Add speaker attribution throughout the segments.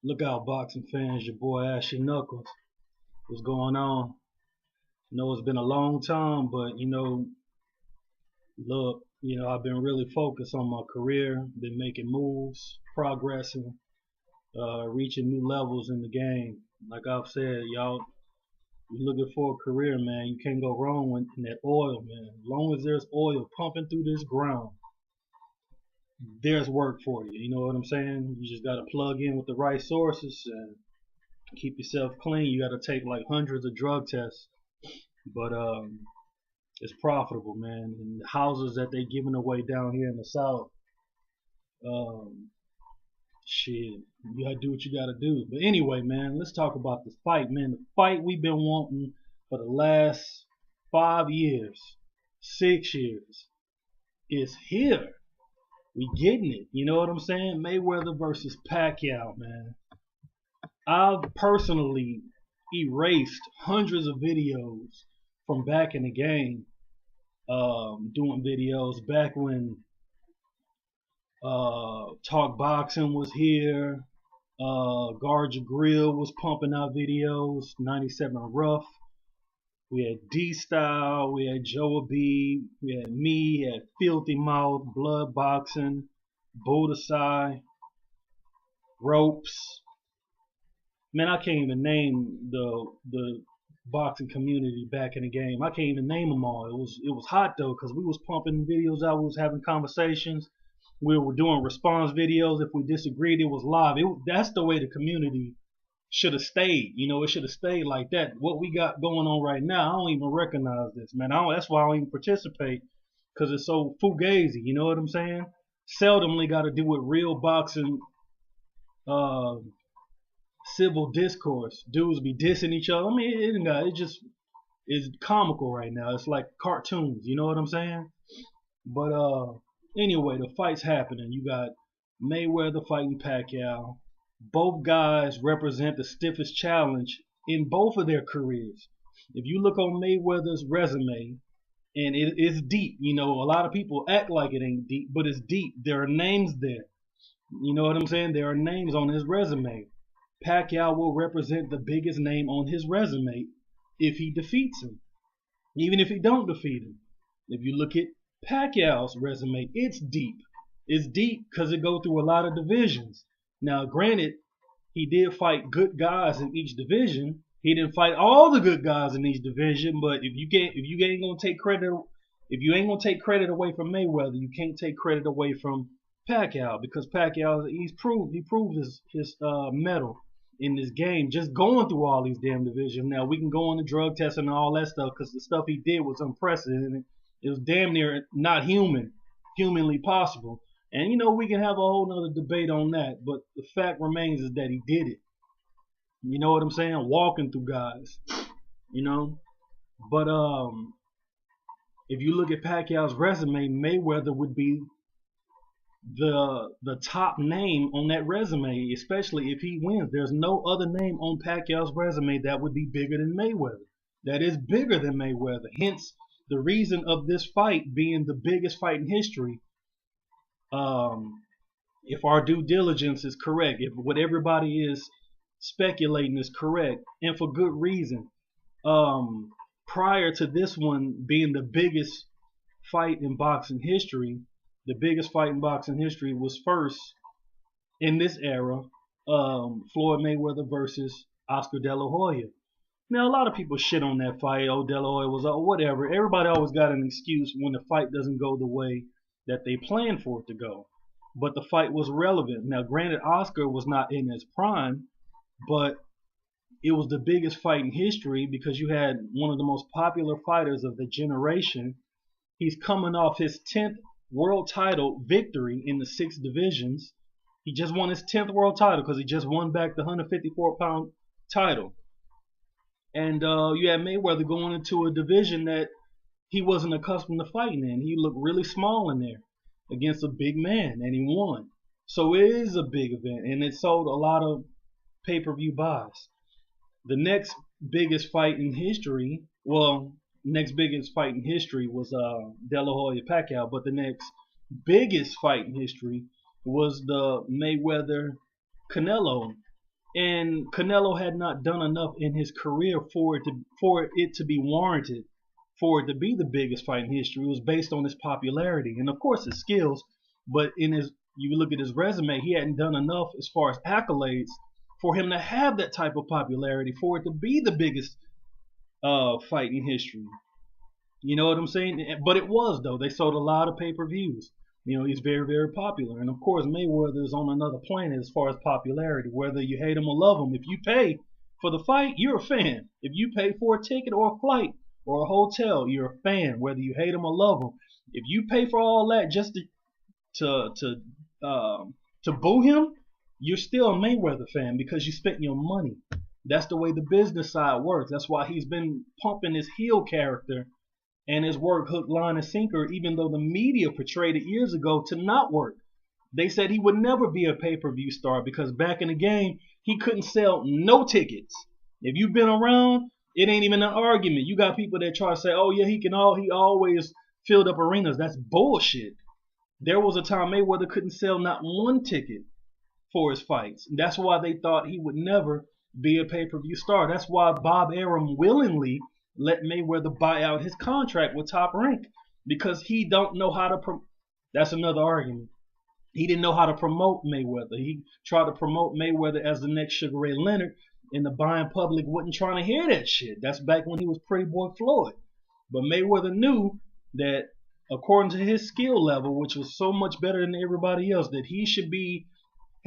Speaker 1: Look out, boxing fans, your boy Ashy Knuckles. What's going on? I know it's been a long time, but look, I've been really focused on my career, been making moves, progressing, reaching new levels in the game. Like I've said, y'all, you're looking for a career, man. You can't go wrong in that oil, man. As long as there's oil pumping through this ground, there's work for you. You know what I'm saying? You just got to plug in with the right sources and keep yourself clean. You got to take like hundreds of drug tests, but it's profitable, man. And the houses that they giving away down here in the South, um, shit, you gotta do what you gotta do. But anyway, man, let's talk about this fight, man. The fight we've been wanting for the last 5 years, 6 years, is here. We getting it. You know what I'm saying? Mayweather versus Pacquiao, man. I've personally erased hundreds of videos from back in the game, doing videos back when Talk Boxing was here, Guard Your Grill was pumping out videos, 97 Rough. We had D-Style, we had Joe B, we had me, had Filthy Mouth, Blood Boxing, Buddha Ropes. Man, I can't even name the boxing community back in the game. I can't even name them all. It was hot though, because we was pumping videos out, we was having conversations, we were doing response videos. If we disagreed, it was live. That's the way the community should have stayed. It should have stayed like that. What we got going on right now, I don't even recognize this, man. That's why I don't even participate, because it's so fugazi. You know what I'm saying? Seldomly got to do with real boxing, civil discourse. Dudes be dissing each other. I mean, it just is comical right now. It's like cartoons. You know what I'm saying? But anyway, the fight's happening. You got Mayweather fighting Pacquiao. Both guys represent the stiffest challenge in both of their careers. If you look on Mayweather's resume, and it's deep. A lot of people act like it ain't deep, but it's deep. There are names there. You know what I'm saying? There are names on his resume. Pacquiao will represent the biggest name on his resume if he defeats him. Even if he don't defeat him. If you look at Pacquiao's resume, it's deep. It's deep because it goes through a lot of divisions. Now, granted, he did fight good guys in each division. He didn't fight all the good guys in each division, but if you ain't gonna take credit away from Mayweather, you can't take credit away from Pacquiao, because Pacquiao he proved his mettle in this game just going through all these damn divisions. Now we can go on the drug testing and all that stuff, because the stuff he did was unprecedented. It was damn near not humanly possible. And we can have a whole nother debate on that, but the fact remains is that he did it. You know what I'm saying? Walking through guys. But if you look at Pacquiao's resume, Mayweather would be the top name on that resume, especially if he wins. There's no other name on Pacquiao's resume that would be bigger than Mayweather. That is bigger than Mayweather. Hence the reason of this fight being the biggest fight in history. If our due diligence is correct, if what everybody is speculating is correct, and for good reason. Prior to this one being the biggest fight in boxing history, the biggest fight in boxing history was first in this era, Floyd Mayweather versus Oscar De La Hoya. Now, a lot of people shit on that fight. Oh, De La Hoya was whatever. Everybody always got an excuse when the fight doesn't go the way that they planned for it to go. But the fight was relevant. Now, granted, Oscar was not in his prime, but it was the biggest fight in history because you had one of the most popular fighters of the generation. He's coming off his 10th world title victory in the 6 divisions. He just won his 10th world title because he just won back the 154-pound title. And you had Mayweather going into a division that he wasn't accustomed to fighting in. He looked really small in there against a big man, and he won. So it is a big event, and it sold a lot of pay-per-view buys. The next biggest fight in history, was De La Hoya Pacquiao, but the next biggest fight in history was the Mayweather Canelo and Canelo had not done enough in his career for it to be warranted, for it to be the biggest fight in history. It was based on his popularity and of course his skills, but in his you look at his resume, he hadn't done enough as far as accolades for him to have that type of popularity, for it to be the biggest fight in history. You know what I'm saying? But it was though. They sold a lot of pay-per-views. You know, he's very, very popular. And of course, Mayweather is on another planet as far as popularity. Whether you hate him or love him, if you pay for the fight, you're a fan. If you pay for a ticket or a flight or a hotel, you're a fan. Whether you hate him or love him, if you pay for all that just to boo him, you're still a Mayweather fan because you spent your money. That's the way the business side works. That's why he's been pumping his heel character and his work hook, line, and sinker, even though the media portrayed it years ago to not work. They said he would never be a pay-per-view star because back in the game, he couldn't sell no tickets. If you've been around, it ain't even an argument. You got people that try to say, oh yeah, he always filled up arenas. That's bullshit. There was a time Mayweather couldn't sell not one ticket for his fights. And that's why they thought he would never be a pay-per-view star. That's why Bob Arum willingly let Mayweather buy out his contract with Top Rank, because he don't know how to that's another argument. He didn't know how to promote Mayweather. He tried to promote Mayweather as the next Sugar Ray Leonard, and the buying public wasn't trying to hear that shit. That's back when he was Pretty Boy Floyd. But Mayweather knew that according to his skill level, which was so much better than everybody else, that he should be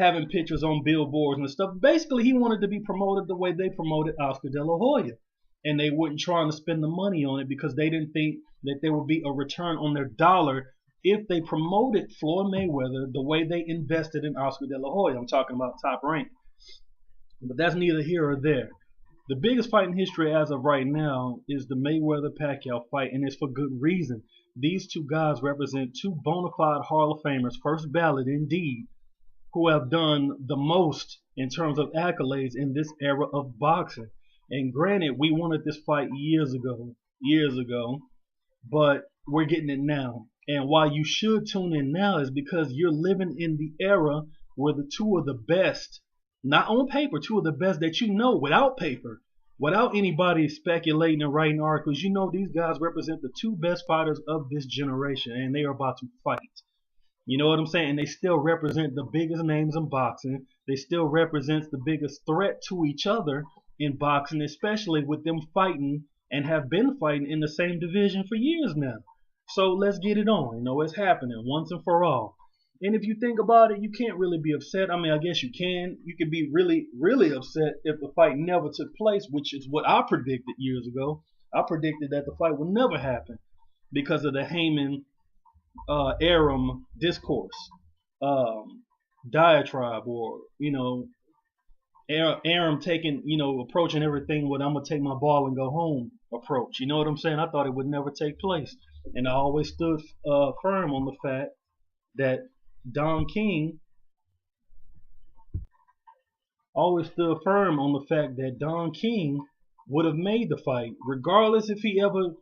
Speaker 1: having pictures on billboards and stuff. Basically, he wanted to be promoted the way they promoted Oscar De La Hoya. And they weren't trying to spend the money on it because they didn't think that there would be a return on their dollar if they promoted Floyd Mayweather the way they invested in Oscar De La Hoya. I'm talking about Top Rank. But that's neither here or there. The biggest fight in history as of right now is the Mayweather-Pacquiao fight, and it's for good reason. These two guys represent two bona fide Hall of Famers, first ballot indeed, who have done the most in terms of accolades in this era of boxing. And granted, we wanted this fight years ago, but we're getting it now. And why you should tune in now is because you're living in the era where the two of the best, not on paper, two of the best that you know without paper, without anybody speculating and writing articles, you know these guys represent the two best fighters of this generation, and they are about to fight. You know what I'm saying? And they still represent the biggest names in boxing. They still represent the biggest threat to each other in boxing, especially with them fighting and have been fighting in the same division for years now. So let's get it on. You know, it's happening once and for all. And if you think about it, you can't really be upset. I mean, I guess you can. You can be really, really upset if the fight never took place, which is what I predicted years ago. I predicted that the fight would never happen because of the Heyman Arum discourse, diatribe, or Arum taking, approaching everything with "I'm gonna take my ball and go home" approach. You know what I'm saying? I thought it would never take place, and I always stood firm on the fact that Don King would have made the fight, regardless if he ever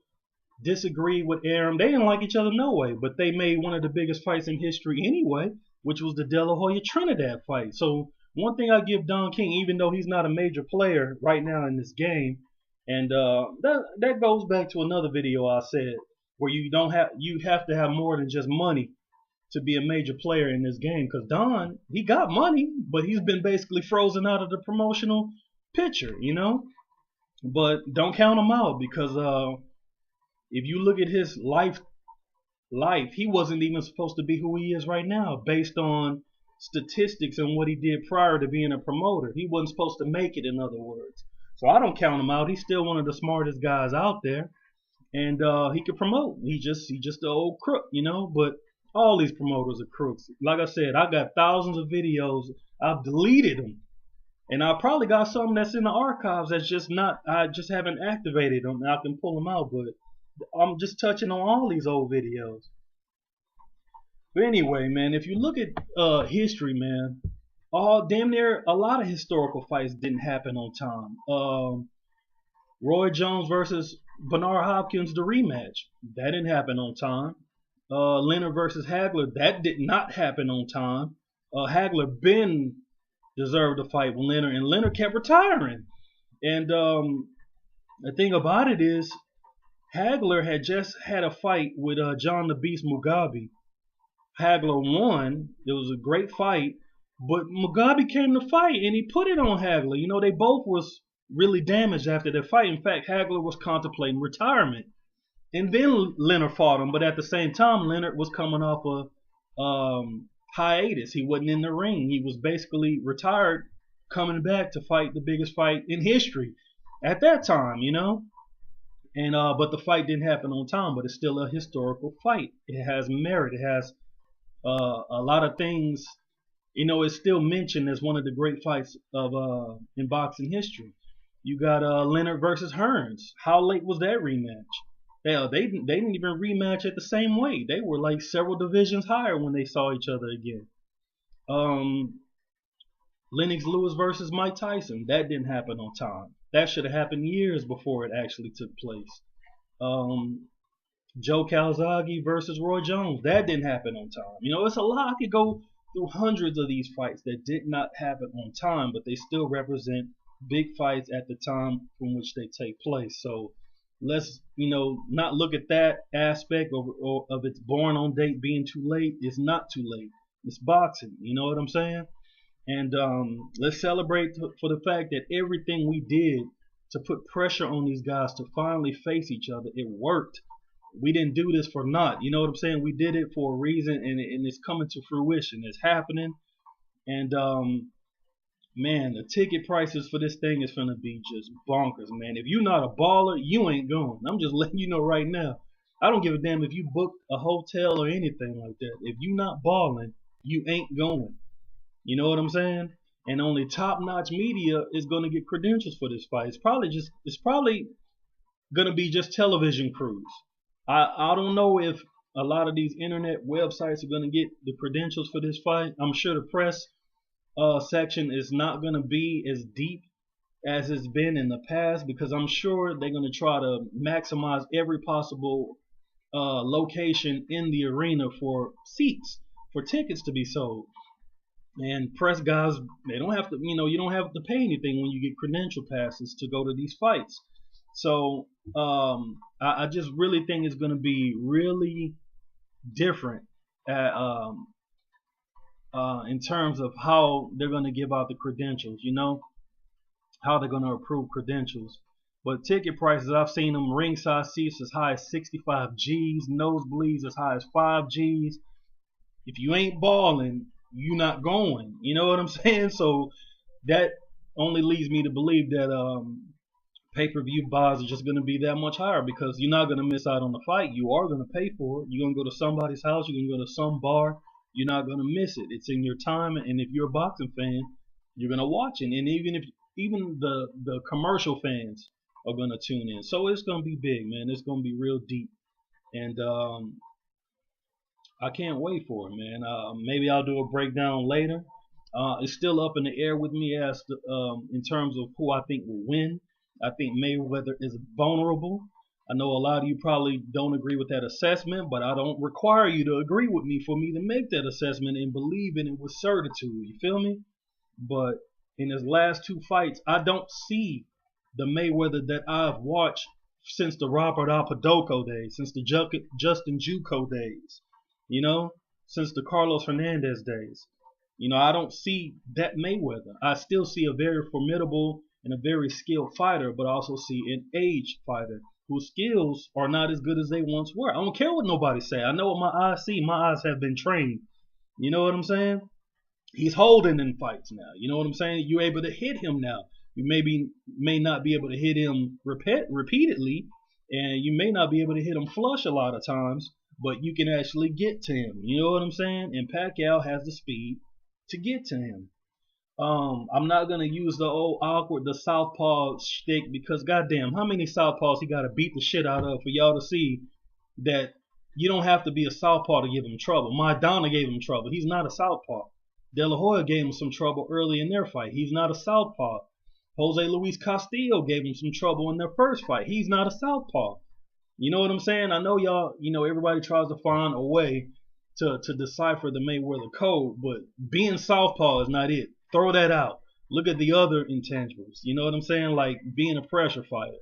Speaker 1: disagreed with Arum. They didn't like each other no way, but they made one of the biggest fights in history anyway, which was the De La Hoya Trinidad fight. So one thing I give Don King, even though he's not a major player right now in this game, and that goes back to another video I said, where you have to have more than just money to be a major player in this game. Because Don, he got money, but he's been basically frozen out of the promotional picture, But don't count him out, because if you look at his life, he wasn't even supposed to be who he is right now, based on statistics and what he did prior to being a promoter. He wasn't supposed to make it, in other words. So I don't count him out. He's still one of the smartest guys out there, and he could promote. He just an old crook, But all these promoters are crooks. Like I said, I got thousands of videos. I've deleted them, and I probably got some that's in the archives that's just not. I just haven't activated them. I can pull them out, but I'm just touching on all these old videos. But anyway, man, if you look at history, man, damn near a lot of historical fights didn't happen on time. Roy Jones versus Bernard Hopkins, the rematch, that didn't happen on time. Leonard versus Hagler, that did not happen on time. Hagler been deserved to fight Leonard, and Leonard kept retiring. And the thing about it is, Hagler had just had a fight with John the Beast Mugabe. Hagler won. It was a great fight, but Mugabe came to fight and he put it on Hagler. You know, they both was really damaged after their fight. In fact, Hagler was contemplating retirement. And then Leonard fought him, but at the same time, Leonard was coming off a hiatus. He wasn't in the ring. He was basically retired, coming back to fight the biggest fight in history at that time, you know. And but the fight didn't happen on time, but it's still a historical fight. It has merit. It has a lot of things. You know, it's still mentioned as one of the great fights of in boxing history. You got Leonard versus Hearns. How late was that rematch? Hell, they didn't even rematch it the same way. They were like several divisions higher when they saw each other again. Lennox Lewis versus Mike Tyson. That didn't happen on time. That should have happened years before it actually took place. Joe Calzaghe versus Roy Jones. That didn't happen on time. You know, it's a lot. I could go through hundreds of these fights that did not happen on time, but they still represent big fights at the time from which they take place. So let's, you know, not look at that aspect of its born on date being too late. It's not too late. It's boxing. You know what I'm saying? And let's celebrate for the fact that everything we did to put pressure on these guys to finally face each other, it worked. We didn't do this for naught. You know what I'm saying? We did it for a reason, and it's coming to fruition. It's happening. And man, the ticket prices for this thing is gonna be just bonkers, man. If you're not a baller, you ain't going. I'm just letting you know right now. I don't give a damn if you book a hotel or anything like that. If you're not balling, you ain't going. You know what I'm saying? And only top-notch media is gonna get credentials for this fight. It's probably gonna be just television crews. I don't know if a lot of these internet websites are gonna get the credentials for this fight. I'm sure the press section is not gonna be as deep as it's been in the past, because I'm sure they're gonna try to maximize every possible location in the arena for seats, for tickets to be sold. And press guys, they don't have to, you know, you don't have to pay anything when you get credential passes to go to these fights. So I just really think it's going to be really different in terms of how they're going to give out the credentials, you know, how they're going to approve credentials. But ticket prices, I've seen them ringside seats as high as 65 G's, nosebleeds as high as 5 G's. If you ain't balling, you're not going. You know what I'm saying? So that only leads me to believe that pay-per-view buys are just going to be that much higher, because you're not going to miss out on the fight. You are going to pay for it. You're going to go to somebody's house. You're going to go to some bar. You're not going to miss it. It's in your time, and if you're a boxing fan, you're going to watch it. And even the commercial fans are going to tune in. So it's going to be big, man. It's going to be real deep. And I can't wait for it, man. Maybe I'll do a breakdown later. It's still up in the air with me as to, in terms of who I think will win. I think Mayweather is vulnerable. I know a lot of you probably don't agree with that assessment, but I don't require you to agree with me for me to make that assessment and believe in it with certitude. You feel me? But in his last two fights, I don't see the Mayweather that I've watched since the Robert Apodoko days, since the Justin Juco days. You know, since the Carlos Hernandez days. You know, I don't see that Mayweather. I still see a very formidable and a very skilled fighter, but I also see an aged fighter whose skills are not as good as they once were. I don't care what nobody say. I know what my eyes see. My eyes have been trained. You know what I'm saying? He's holding in fights now. You know what I'm saying? You're able to hit him now. You may not be able to hit him repeatedly, and you may not be able to hit him flush a lot of times, but you can actually get to him. You know what I'm saying? And Pacquiao has the speed to get to him. I'm not gonna use the old awkward, the southpaw shtick, because goddamn, how many southpaws he gotta beat the shit out of for y'all to see that you don't have to be a southpaw to give him trouble. Maidana gave him trouble. He's not a southpaw. De La Hoya gave him some trouble early in their fight. He's not a southpaw. Jose Luis Castillo gave him some trouble in their first fight. He's not a southpaw. You know what I'm saying? I know y'all, you know, everybody tries to find a way to decipher the Mayweather code, but being southpaw is not it. Throw that out. Look at the other intangibles. You know what I'm saying? Like being a pressure fighter.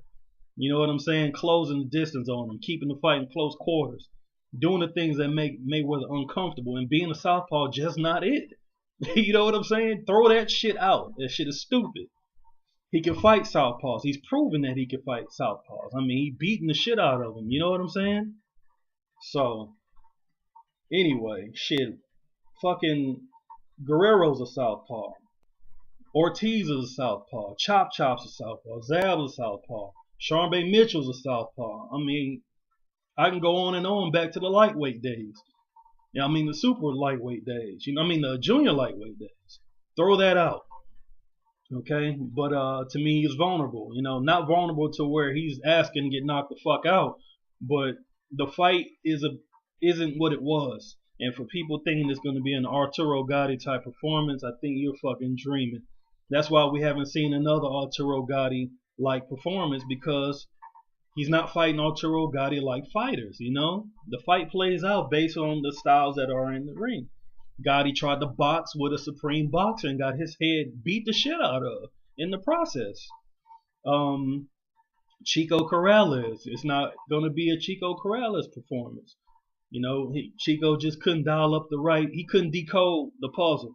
Speaker 1: You know what I'm saying? Closing the distance on him, keeping the fight in close quarters, doing the things that make Mayweather uncomfortable, and being a southpaw just not it. You know what I'm saying? Throw that shit out. That shit is stupid. He can fight southpaws. He's proven that he can fight southpaws. I mean, he beating the shit out of them. You know what I'm saying? So anyway, shit. Fucking Guerrero's a southpaw. Ortiz is a southpaw. Chop Chop's a southpaw. Zab's a southpaw. Sharmba Mitchell's a southpaw. I mean, I can go on and on back to the lightweight days. Yeah, I mean the super lightweight days. You know, I mean the junior lightweight days. Throw that out. Okay, but to me he's vulnerable. You know, not vulnerable to where he's asking to get knocked the fuck out, but the fight isn't what it was. And for people thinking it's going to be an Arturo Gatti type performance, I think you're fucking dreaming. That's why we haven't seen another Arturo Gatti like performance, because he's not fighting Arturo Gatti like fighters. You know, the fight plays out based on the styles that are in the ring. Gotti tried to box with a supreme boxer and got his head beat the shit out of in the process. Chico Corrales, it's not going to be a Chico Corrales performance. You know, Chico just couldn't dial up the right. He couldn't decode the puzzle.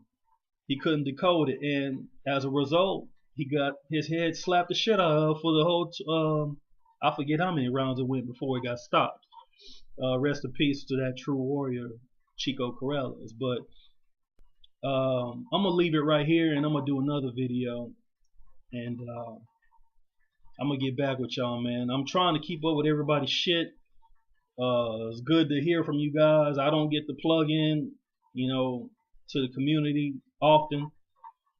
Speaker 1: He couldn't decode it, and as a result, he got his head slapped the shit out of for the whole. I forget how many rounds it went before he got stopped. Rest in peace to that true warrior, Chico Corrales. But I'm gonna leave it right here, and I'm gonna do another video, and I'm gonna get back with y'all, man. I'm trying to keep up with everybody's shit. It's good to hear from you guys. I don't get to plug in, you know, to the community often.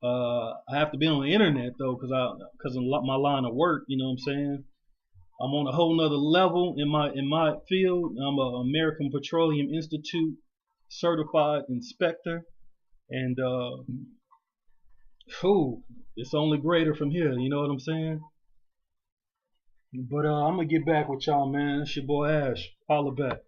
Speaker 1: I have to be on the internet though, because of my line of work. You know what I'm saying? I'm on a whole nother level in my field. I'm an American Petroleum Institute certified inspector, and it's only greater from here. You know what I'm saying? But I'm gonna get back with y'all, man. It's your boy Ash. Holla back.